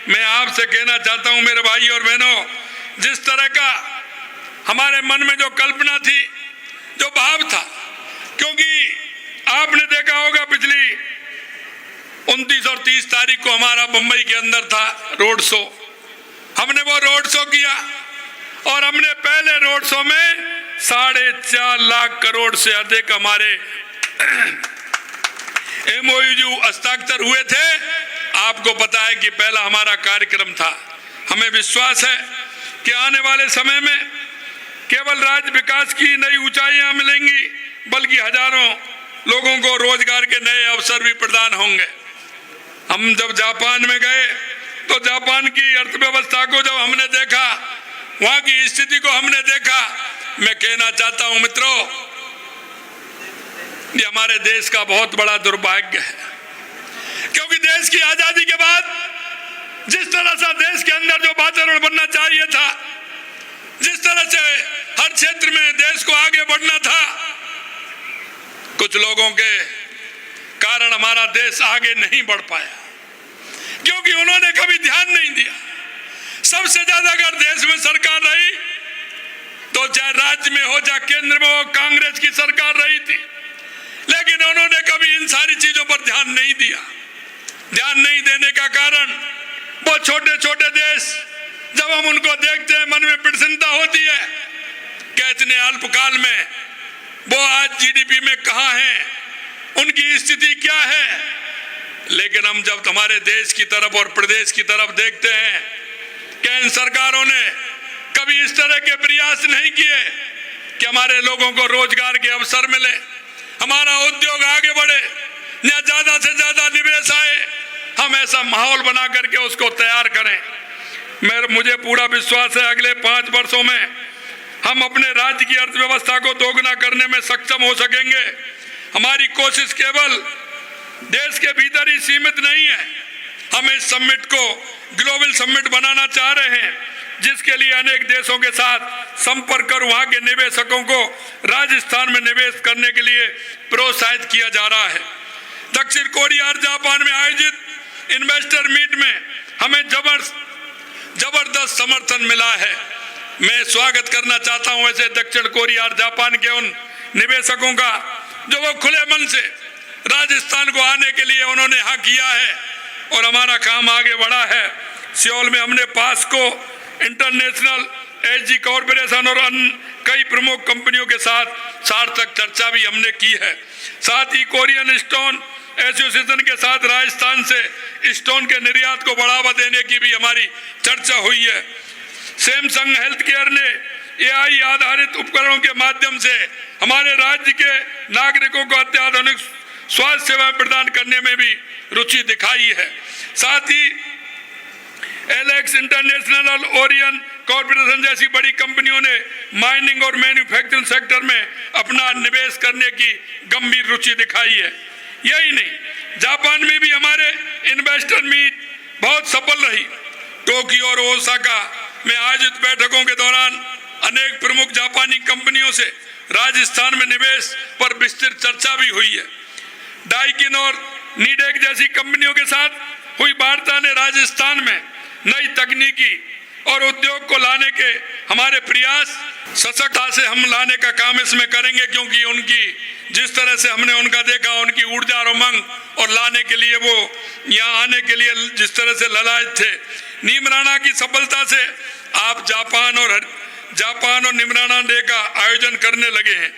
मैं आपसे कहना चाहता हूं मेरे भाई और बहनों, जिस तरह का हमारे मन में जो कल्पना थी, जो भाव था, क्योंकि आपने देखा होगा पिछली 29 और 30 तारीख को हमारा मुंबई के अंदर था रोड शो। हमने वो रोड शो किया और हमने पहले रोड शो में 4.5 लाख करोड़ से अधिक हमारे MOU हस्ताक्षर हुए थे। आपको पता है कि पहला हमारा कार्यक्रम था। हमें विश्वास है कि आने वाले समय में केवल राज्य विकास की नई ऊंचाइयां मिलेंगी, बल्कि हजारों लोगों को रोजगार के नए अवसर भी प्रदान होंगे। हम जब जापान में गए तो जापान की अर्थव्यवस्था को जब हमने देखा, वहां की स्थिति को हमने देखा, मैं कहना चाहता हूं मित्रों, ये हमारे देश का बहुत बड़ा दुर्भाग्य है, क्योंकि देश की आजादी के बाद जिस तरह से देश के अंदर जो वातावरण बनना चाहिए था, जिस तरह से हर क्षेत्र में देश को आगे बढ़ना था, कुछ लोगों के कारण हमारा देश आगे नहीं बढ़ पाया, क्योंकि उन्होंने कभी ध्यान नहीं दिया। सबसे ज्यादा अगर देश में सरकार रही तो चाहे राज्य में हो चाहे केंद्र में हो, कांग्रेस की सरकार रही थी, लेकिन उन्होंने कभी इन सारी चीजों पर ध्यान नहीं दिया। ध्यान नहीं देने का कारण वो छोटे छोटे देश, जब हम उनको देखते हैं मन में प्रसन्नता होती है कि इतने अल्पकाल में वो आज GDP में कहां हैं, उनकी स्थिति क्या है। लेकिन हम जब हमारे देश की तरफ और प्रदेश की तरफ देखते हैं कि इन सरकारों ने कभी इस तरह के प्रयास नहीं किए कि हमारे लोगों को रोजगार के अवसर मिले, हमारा उद्योग आगे बढ़े, या ज्यादा से ज्यादा निवेश आए, हम ऐसा माहौल बना करके उसको तैयार करें। मुझे पूरा विश्वास है अगले 5 वर्षों में हम अपने राज्य की अर्थव्यवस्था को दोगुना करने में सक्षम हो सकेंगे। हमारी कोशिश केवल देश के भीतर ही सीमित नहीं है, हम इस समिट को ग्लोबल समिट बनाना चाह रहे हैं, जिसके लिए अनेक देशों के साथ संपर्क कर वहां के निवेशकों को राजस्थान में निवेश करने के लिए प्रोत्साहित किया जा रहा है। दक्षिण कोरिया और जापान में आयोजित इन्वेस्टर मीट में हमें जबरदस्त समर्थन मिला है। मैं स्वागत करना चाहता हूं ऐसे दक्षिण कोरिया और जापान के उन निवेशकों का जो वो खुले मन से राजस्थान को आने के लिए उन्होंने हाँ किया है और हमारा काम आगे बढ़ा है। सियोल में हमने पास्को इंटरनेशनल, SG कॉर्पोरेशन और अन्य कई प्रमुख कंपनियों के साथ सार्थक चर्चा भी हमने की है। साथ ही कोरियन स्टोन एसोसिएशन के साथ राजस्थान से स्टोन के निर्यात को बढ़ावा देने की भी हमारी चर्चा हुई है। सैमसंग हेल्थ केयर ने AI आधारित उपकरणों के माध्यम से हमारे राज्य के नागरिकों को अत्याधुनिक स्वास्थ्य सेवाएं प्रदान करने में भी रुचि दिखाई है। साथ ही एलेक्स इंटरनेशनल और ओरियन कॉर्पोरेशन जैसी बड़ी कंपनियों ने माइनिंग और मैन्युफैक्चरिंग सेक्टर में अपना निवेश करने की गंभीर रुचि दिखाई है। यही नहीं, जापान में भी हमारे इन्वेस्टर मीट बहुत सफल रही। टोक्यो और ओसाका में आयोजित बैठकों के दौरान अनेक प्रमुख जापानी कंपनियों से राजस्थान में निवेश पर विस्तृत चर्चा भी हुई है। डाइकिन और नीडेक जैसी कंपनियों के साथ हुई वार्ता ने राजस्थान में नई तकनीकी और उद्योग को लाने के हमारे प्रयास सशक्तता से हम लाने का काम इसमें करेंगे, क्योंकि उनकी जिस तरह से हमने उनका देखा, उनकी ऊर्जा और उमंग और लाने के लिए वो यहाँ आने के लिए जिस तरह से ललायत थे। नीमराना की सफलता से आप जापान और नीमराना डे का आयोजन करने लगे हैं।